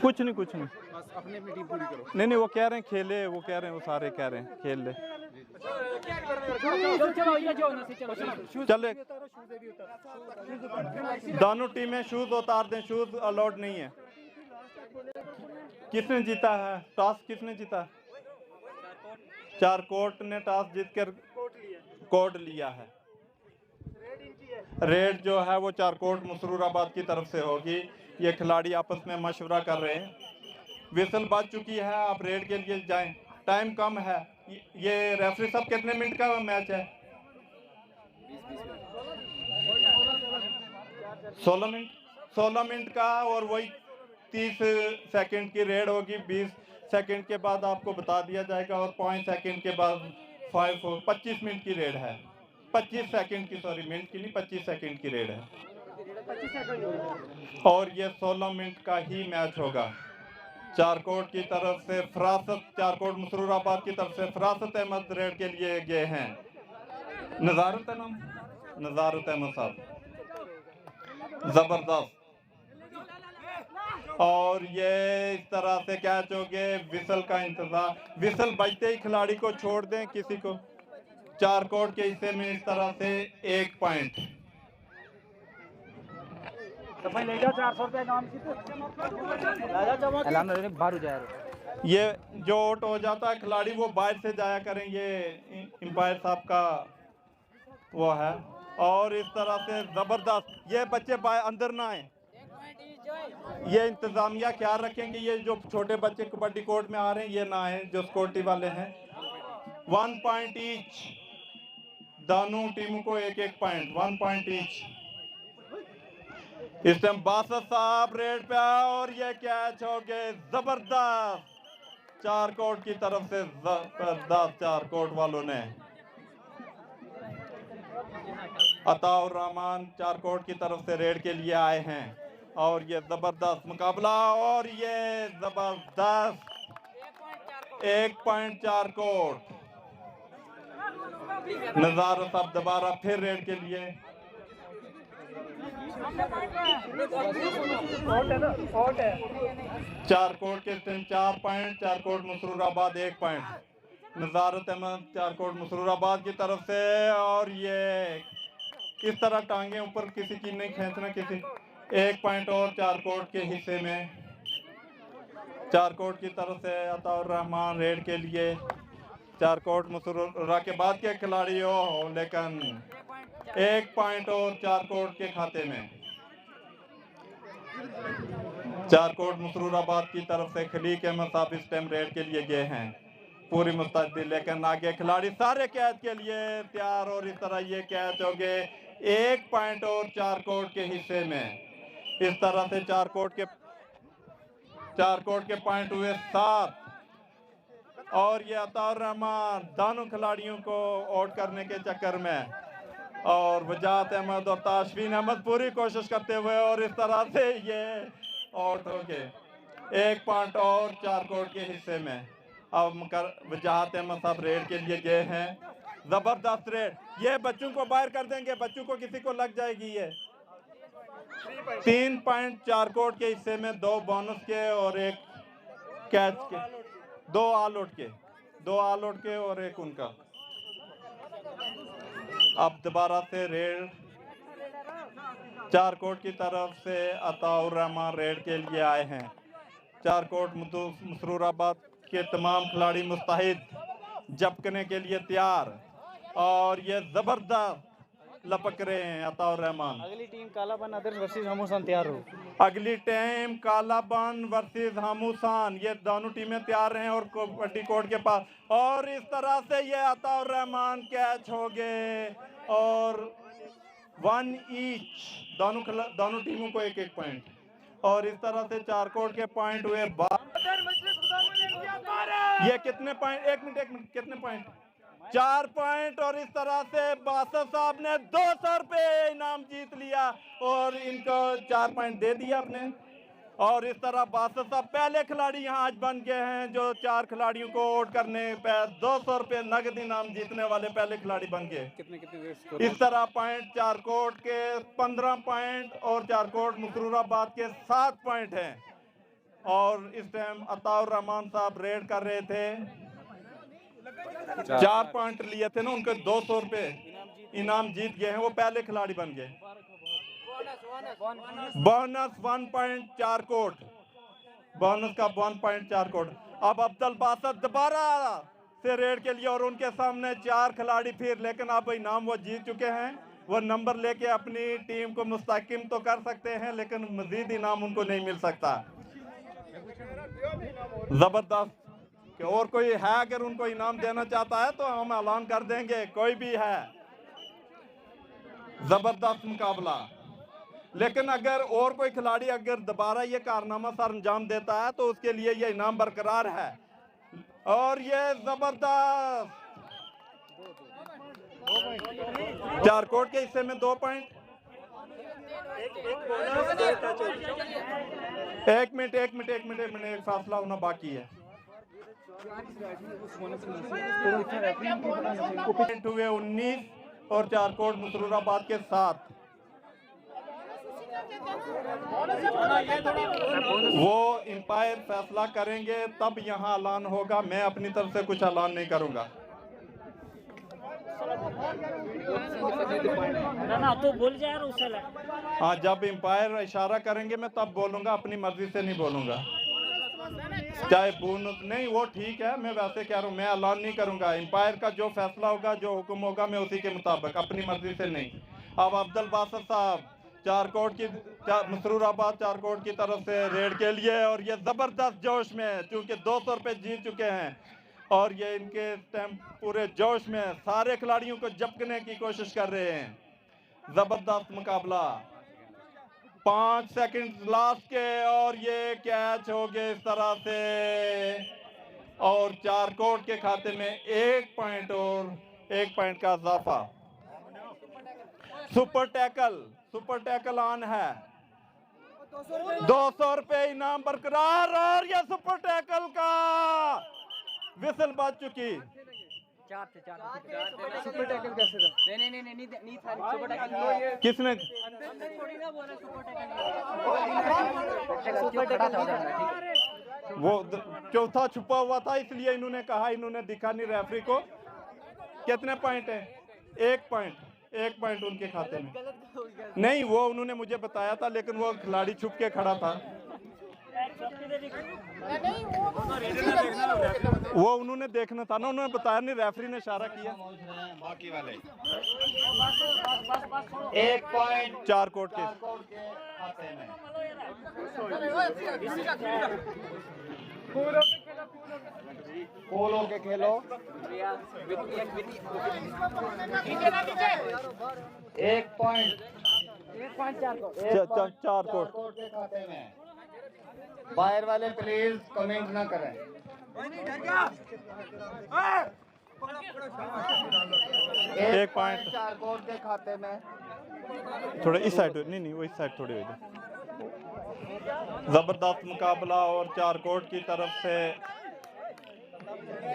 कुछ नहीं कुछ नहीं, बस अपनी अपनी टीम पूरी करो। नहीं वो कह रहे हैं खेले, वो कह रहे हैं, वो सारे कह रहे हैं खेल ले। चले दोनों टीमें शूज उतार दें, शूज अलाउड नहीं है। किसने जीता है टॉस? किसने जीता? चारकोट ने टॉस जीतकर कोड लिया है। रेड जो है वो चारकोट मसरूराबाद की तरफ से होगी। ये खिलाड़ी आपस में मशवरा कर रहे हैं। विसल बज चुकी है, आप रेड के लिए जाएं, टाइम कम है। ये रेफरी साहब कितने मिनट का मैच है? 16 मिनट का, और वही 30 सेकंड की रेड होगी। 20 सेकंड के बाद आपको बता दिया जाएगा, और 5 सेकंड के बाद 25 मिनट की रेड है। 25 सेकंड की, सॉरी मिनट की नहीं, 25 सेकंड की रेड है। और ये 16 मिनट का ही मैच होगा। चारकोट की तरफ से फरासत, चारकोट मसरूराबाद की तरफ से फरासत अहमद रेड के लिए गए हैं। नजारत नाम, नजारत अहमद साहब, जबरदस्त। और ये इस तरह से कैच हो गए। विसल का इंतजार, विसल बजते ही खिलाड़ी को छोड़ दें किसी को। चारकोट के हिस्से में इस तरह से 1 पॉइंट। ये जो आउट हो जाता है खिलाड़ी, वो बाहर से जाया करें, ये एम्पायर साहब का वो है। और इस तरह से जबरदस्त, ये बच्चे अंदर ना आए, ये इंतजामिया ख्याल रखेंगे। ये जो छोटे बच्चे कबड्डी कोर्ट में आ रहे हैं, ये ना आए, जो सिक्योरिटी वाले हैं। 1 पॉइंट ईच, दोनों टीमों को 1-1 पॉइंट, 1 पॉइंट ईच। इस टाइम बासत साहब रेड पे, और ये कैच हो गए, जबरदस्त। चारकोट की तरफ से जबरदस्त, चारकोट वालों ने। अताउर रहमान चारकोट की तरफ से रेड के लिए आए हैं, और ये जबरदस्त मुकाबला, और ये जबरदस्त 1 पॉइंट चारकोट। नजारा साहब दोबारा फिर रेड के लिए। चारकोट के 4 पॉइंट, चारकोट मसरूराबाद 1 पॉइंट। नजारत अहमद चारकोट मसरूराबाद की तरफ से, और ये इस तरह टांगे ऊपर किसी की नहीं खींचना, किसी। 1 पॉइंट और चारकोट के हिस्से में। चारकोट की तरफ से अताउर रहमान रेड के लिए। चारकोट मसरूरा के बाद के खिलाड़ी हो, लेकिन 1 पॉइंट और चारकोट के खाते में। चारकोट मसरूराबाद की तरफ से खलीक अहमद साहब इस टाइम रेड के लिए गए हैं, पूरी मुस्तैदी, लेकिन आगे खिलाड़ी सारे कैच के लिए तैयार। और इस तरह ये कैच हो गए, 1 पॉइंट और चारकोट के हिस्से में। इस तरह से चारकोट के पॉइंट हुए 7। और ये अताउर रहमान दोनों खिलाड़ियों को आउट करने के चक्कर में, और वजात अहमद और ताशफीन अहमद पूरी कोशिश करते हुए, और इस तरह से ये आउट हो गए। 1 पॉइंट और चारकोट के हिस्से में। अब वजात अहमद साहब रेड के लिए गए हैं। जबरदस्त रेड, ये बच्चों को बाहर कर देंगे, बच्चों को किसी को लग जाएगी। ये 3 पॉइंट चारकोट के हिस्से में, 2 बोनस के और 1 कैच के, 2 ऑल आउट के और 1 उनका। अब दोबारा से रेड चारकोट की तरफ से अताउर रहमान रेड के लिए आए हैं। चारकोट मसरूराबाद के तमाम खिलाड़ी मुस्तैद, झपकने के लिए तैयार, और ये जबरदस्त लपक रहे हैं अताउर रहमान। अगली टीम कालाबन अदर्स वर्सेस हमूसान तैयार हो। अगली टीम कालाबन वर्सेस हमूसान, ये दोनों टीमें तैयार हैं, और कबड्डी कोर्ट के पास। और इस तरह से ये अताउर रहमान कैच हो गए, और 1 ईच, दोनों टीमों को 1-1 पॉइंट। और इस तरह से चारकोट के पॉइंट हुए। ये कितने पॉइंट? 1 मिनट, कितने पॉइंट? 4 पॉइंट। और इस तरह से बासत साहब ने 200 रुपये इनाम जीत लिया, और इनको 4 पॉइंट दे दिया आपने। और इस तरह बासत साहब पहले खिलाड़ी यहाँ आज बन गए हैं जो 4 खिलाड़ियों को आउट करने पर 200 रुपये नगद इनाम जीतने वाले पहले खिलाड़ी बन गए। कितने इस तरह पॉइंट चारकोट के 15 पॉइंट और चारकोट मसरूराबाद के 7 पॉइंट हैं। और इस टाइम अताउर रहमान साहब रेड कर रहे थे, 4 पॉइंट लिए थे ना, उनके 200 रुपये इनाम जीत गए हैं, वो पहले खिलाड़ी बन गए। बोनस 1 पॉइंट चारकोट, बोनस का 1 पॉइंट चारकोट। अब अब्दुल बासत दोबारा से रेड के लिए और उनके सामने 4 खिलाड़ी फिर, लेकिन अब इनाम वो जीत चुके हैं। वो नंबर लेके अपनी टीम को मुस्तकिम तो कर सकते हैं लेकिन मजीद इनाम उनको नहीं मिल सकता। जबरदस्त कि और कोई है अगर उनको इनाम देना चाहता है तो हम ऐलान कर देंगे, कोई भी है। जबरदस्त मुकाबला। लेकिन अगर और कोई खिलाड़ी अगर दोबारा ये कारनामा सर अंजाम देता है तो उसके लिए ये इनाम बरकरार है। और ये जबरदस्त चारकोट के हिस्से में 2 पॉइंट। एक मिनट एक फासला होना बाकी है। हुए 19 और चारकोट मसरूराबाद के 7। वो इंपायर फैसला करेंगे तब यहाँ ऐलान होगा, मैं अपनी तरफ से कुछ ऐलान नहीं करूंगा। ना तो बोल जा यार उसे। हाँ, जब इंपायर इशारा करेंगे मैं तब बोलूंगा, अपनी मर्जी से नहीं बोलूंगा। चाहे बोनस नहीं, वो ठीक है, मैं वैसे कह रहा हूँ, मैं ऐलान नहीं करूंगा। इंपायर का जो फैसला होगा, जो हुक्म होगा, मैं उसी के मुताबिक, अपनी मर्जी से नहीं। अब अब्दुल बासत साहब चारकोट की मसरूराबाद चारकोट की तरफ से रेड के लिए, और ये जबरदस्त जोश में, चूंकि 200 रुपये जीत चुके हैं और ये इनके टाइम पूरे जोश में सारे खिलाड़ियों को झपकने की कोशिश कर रहे हैं। जबरदस्त मुकाबला। 5 सेकंड लास्ट के और ये कैच हो गए इस तरह से, और चारकोट के खाते में 1 पॉइंट और 1 पॉइंट का इजाफा। सुपर टैकल ऑन है। 200 रुपये इनाम बरकरार, और ये सुपर टैकल का विसल बज चुकी। 4 सुपर टैकल कैसे था? नहीं था सुपर टैकल। किसने? वो चौथा छुपा हुआ था, इसलिए इन्होंने कहा, इन्होंने दिखा नहीं रेफरी को। कितने पॉइंट है? 1 पॉइंट उनके खाते में। नहीं, वो उन्होंने मुझे बताया था, लेकिन वो खिलाड़ी छुप के खड़ा था। वो उन्होंने देखना था ना, उन्होंने बताया नहीं, रेफरी ने इशारा किया। बाकी वाले 1 पॉइंट चारकोट के खाते में। पोलो के खेलो। 1 पॉइंट चारकोट के खाते में। बाहर वाले प्लीज कमेंट ना करें। 1 पॉइंट चारकोट के खाते में। थोड़ा इस साइड, नहीं वो इस साइड थोड़ी हो जाए। जबरदस्त मुकाबला, और चारकोट की तरफ से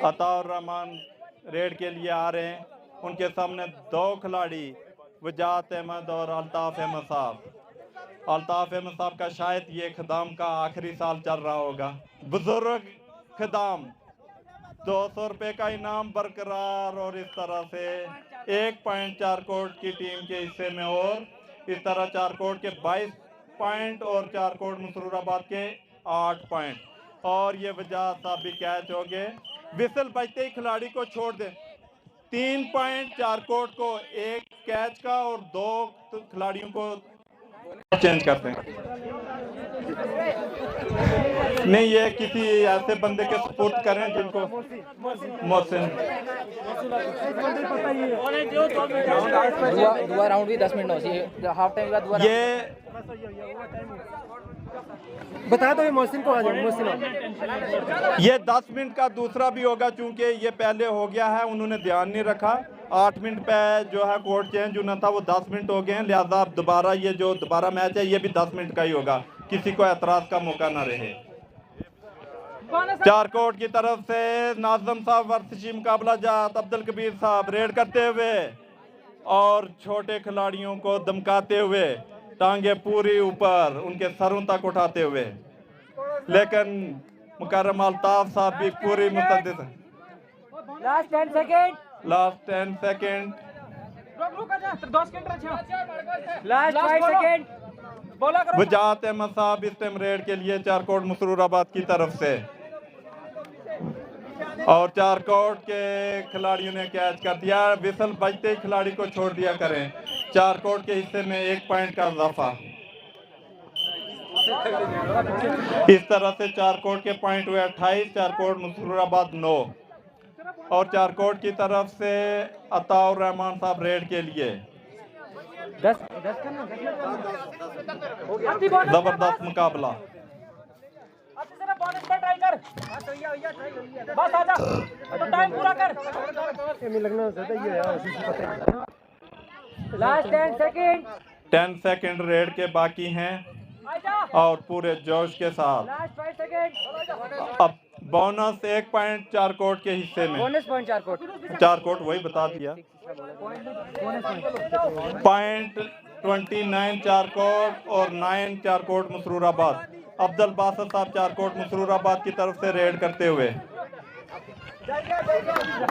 अताउर रहमान रेड के लिए आ रहे हैं। उनके सामने 2 खिलाड़ी, वजात अहमद और अल्ताफ अहमद साहब। अल्ताफ अहमद साहब का शायद ये खिदाम का आखिरी साल चल रहा होगा। बुजुर्ग खिदाम। 200 रुपये का इनाम बरकरार, और इस तरह से 1 पॉइंट चारकोट की टीम के हिस्से में, और इस तरह चारकोट के 22 पॉइंट और चारकोट मसरूराबाद के 8 पॉइंट। और ये वजात साहब भी कैच हो गए। विसल बजते ही खिलाड़ी को छोड़ दे। 3 पॉइंट चारकोट को, 1 कैच का, और 2 खिलाड़ियों को चेंज करते हैं। नहीं, ये किसी ऐसे बंदे के सपोर्ट करें जिनको मोहसिन। दुआ राउंड भी 10 मिनट हो, हाफ टाइम का दुआ। ये बताया तो, ये मोहसिन को आ जाए। मोहसिन ये 10 मिनट का दूसरा भी होगा, चूंकि ये पहले हो गया है, उन्होंने ध्यान नहीं रखा। 8 मिनट पे जो है कोर्ट चेंज होना था, वो 10 मिनट हो गए हैं, लिहाजा अब दोबारा ये जो दोबारा मैच है ये भी 10 मिनट का ही होगा, किसी को एतराज का मौका ना रहे। चार कोर्ट की तरफ से नाज़म साहब वर्सशी मुकाबला जात अब्दुल कबीर साहब रेड करते हुए और छोटे खिलाड़ियों को धमकाते हुए, टांगे पूरी ऊपर उनके सरों तक उठाते हुए, लेकिन मुकर्रम अल्ताफ साहब भी पूरी मुस्तैद। Last 10 second, last 10 second, last 5 second. Wajahat Ahmad Sahab इस टाइम रेड के लिए चारकोट मसरूराबाद की तरफ से, और चारकोट के खिलाड़ियों ने कैच कर दिया। विसल बजते ही खिलाड़ी को छोड़ दिया करें। चारकोट के हिस्से में 1 पॉइंट का इजाफा। इस तरह से चारकोट के पॉइंट हुए 28, चारकोट मसरूराबाद 9। और चारकोट की तरफ से अताउर रहमान साहब रेड के लिए 10 जबरदस्त मुकाबला। लास्ट 10 सेकंड, 10 सेकंड रेड के बाकी हैं और पूरे जोश के साथ लास्ट 5 सेकंड। अब बोनस 1 पॉइंट चारकोट के हिस्से में। Bonus point 4 coat. चारकोट वही बता दिया। पॉइंट 29 चारकोट और 9 चारकोट मसरूराबाद। अब्दुल बासित साहब चारकोट मसरूराबाद की तरफ से रेड करते हुए।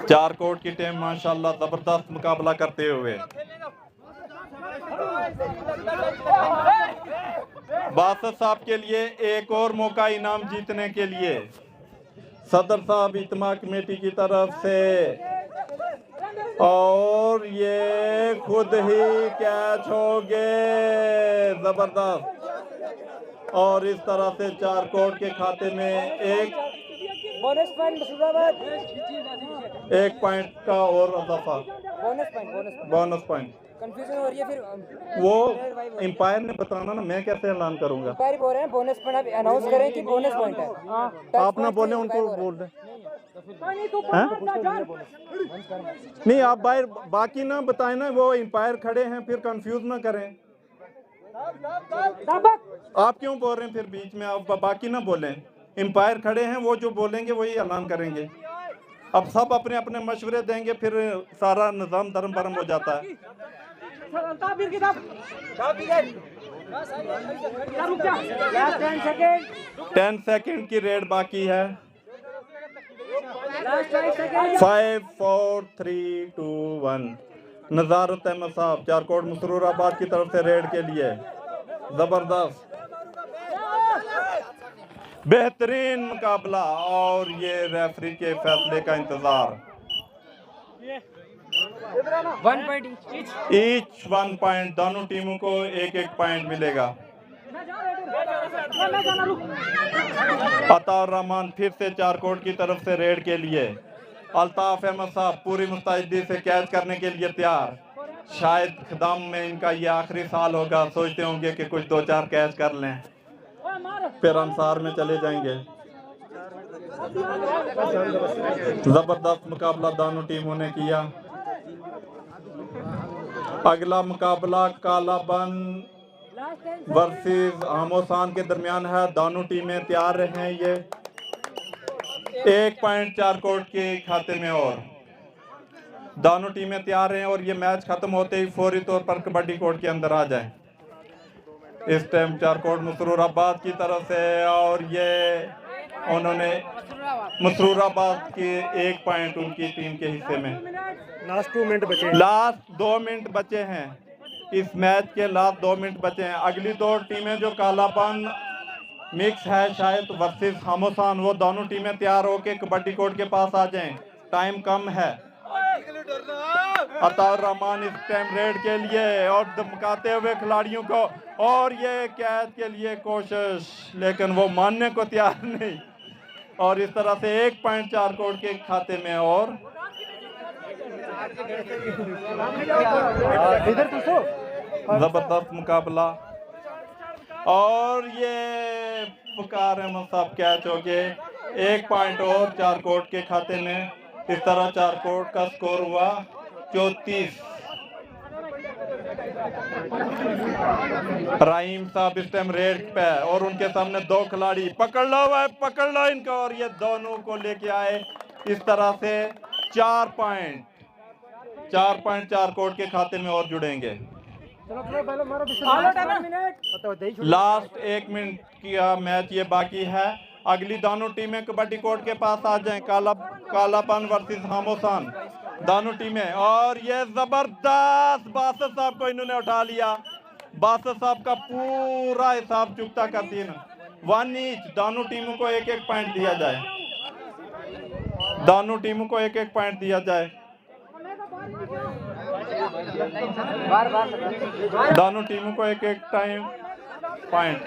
चारकोट की टीम माशाल्लाह जबरदस्त मुकाबला करते हुए। बासित साहब के लिए एक और मौका इनाम जीतने के लिए सदर साहब इज्तिमा कमेटी की तरफ से, और ये खुद ही कैच हो गए, जबरदस्त। और इस तरह से चारकोट के खाते में एक बोनस पॉइंट मसरूराबाद, 1 पॉइंट का और इजाफा। बोनस पॉइंट कंफ्यूजन हो रही है फिर। वो एम्पायर ने बताना ना, मैं कैसे ऐलान करूंगा। एम्पायर बोल रहे हैं बोनस पॉइंट, आप अनाउंस करें कि बोनस पॉइंट है। आप ना बोले, उनको बोल दें। नहीं आप बाहर बाकी ना बताएं ना, वो एम्पायर खड़े हैं, फिर कंफ्यूज ना करें। आप क्यों बोल रहे हैं फिर बीच में? आप बाकी ना बोलें, एम्पायर खड़े हैं, वो जो बोलेंगे वही ऐलान करेंगे। अब सब अपने अपने मशवरे देंगे, फिर सारा निज़ाम धर्म भरम हो जाता है। 10 सेकंड की रेड बाकी है। 5 4 3 2 1। नज़ारत अहमद साहब चारकोट मसरूराबाद की तरफ से रेड के लिए जबरदस्त बेहतरीन मुकाबला, और ये रेफरी के फैसले का इंतजार। 1 पॉइंट ईच 1 पॉइंट, दोनों टीमों को 1-1 पॉइंट मिलेगा। अताउर रहमान फिर से चारकोट की तरफ से रेड के लिए। अल्ताफ अहमद साहब पूरी मुस्तैदी से कैच करने के लिए तैयार। शायद खिदाम में इनका ये आखिरी साल होगा, सोचते होंगे कि कुछ 2-4 कैच कर लें, फिर अंसार में चले जाएंगे। जबरदस्त मुकाबला दोनों टीमों ने किया। अगला मुकाबला कालाबंद वर्सेस आमोसान के दरमियान है। दोनों टीमें तैयार हैं। ये 1 पॉइंट चारकोट के खाते में, और दोनों टीमें तैयार हैं, और ये मैच खत्म होते ही फौरी तौर पर कबड्डी कोर्ट के अंदर आ जाएं। इस टाइम चारकोट मसरूराबाद की तरफ से, और ये उन्होंने मसरूराबाद के 1 पॉइंट उनकी टीम के हिस्से में। लास्ट 2 मिनट बचे। लास्ट 2 मिनट बचे हैं इस मैच के, लास्ट 2 मिनट बचे हैं। अगली 2 टीमें जो कालाबंद मिक्स है शायद वर्सेस हामोसान, वो दोनों टीमें तैयार होके कबड्डी कोर्ट के पास आ जाएं, टाइम कम है। अताउर रहमान इस टाइम रेड के लिए और धमकाते हुए खिलाड़ियों को, और ये कैच के लिए कोशिश, लेकिन वो मानने को तैयार नहीं। और इस तरह से 1 पॉइंट चारकोट के खाते में, और जबरदस्त मुकाबला। और ये पुकार अहमद साहब कैच हो गए, 1 पॉइंट और चारकोट के खाते में। इस तरह चारकोट का स्कोर हुआ 34। रहीम साहब इस टाइम रेड पे और उनके सामने 2 खिलाड़ी। पकड़ लो भाई, पकड़ लो इनको, और ये दोनों को लेके आए। इस तरह से 4 पॉइंट 4 कोर्ट के खाते में और जुड़ेंगे। लास्ट 1 मिनट का मैच ये बाकी है। अगली दोनों टीमें कबड्डी कोर्ट के पास आ जाएं। कालापन वर्सेस हामोसान, दोनों टीमें। और ये जबरदस्त बासत साहब को इन्होंने उठा लिया। बासत साहब का पूरा हिसाब चुकता कर दिया। 1 ईच, दोनों टीमों को 1-1 पॉइंट दिया जाए। दोनों टीमों को 1-1 पॉइंट दिया जाए। दोनों टीमों को 1-1 टाइम पॉइंट।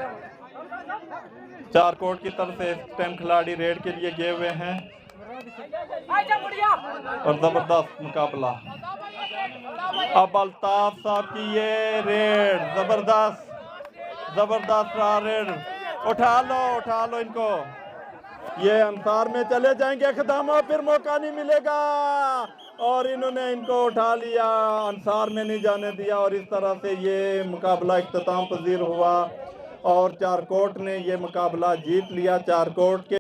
4 कोर्ट की तरफ से 10 खिलाड़ी रेड के लिए गए हुए हैं और जबरदस्त मुकाबला। अब अल्ताफ साहब की ये रेड, जबरदस्त रहा रेड। उठा लो इनको। ये अंसार में चले जाएंगे खदामा, फिर मौका नहीं मिलेगा। और इन्होंने इनको उठा लिया, अंसार में नहीं जाने दिया। और इस तरह से ये मुकाबला इख्तिताम पजीर हुआ और 4 कोर्ट ने ये मुकाबला जीत लिया। 4 कोर्ट के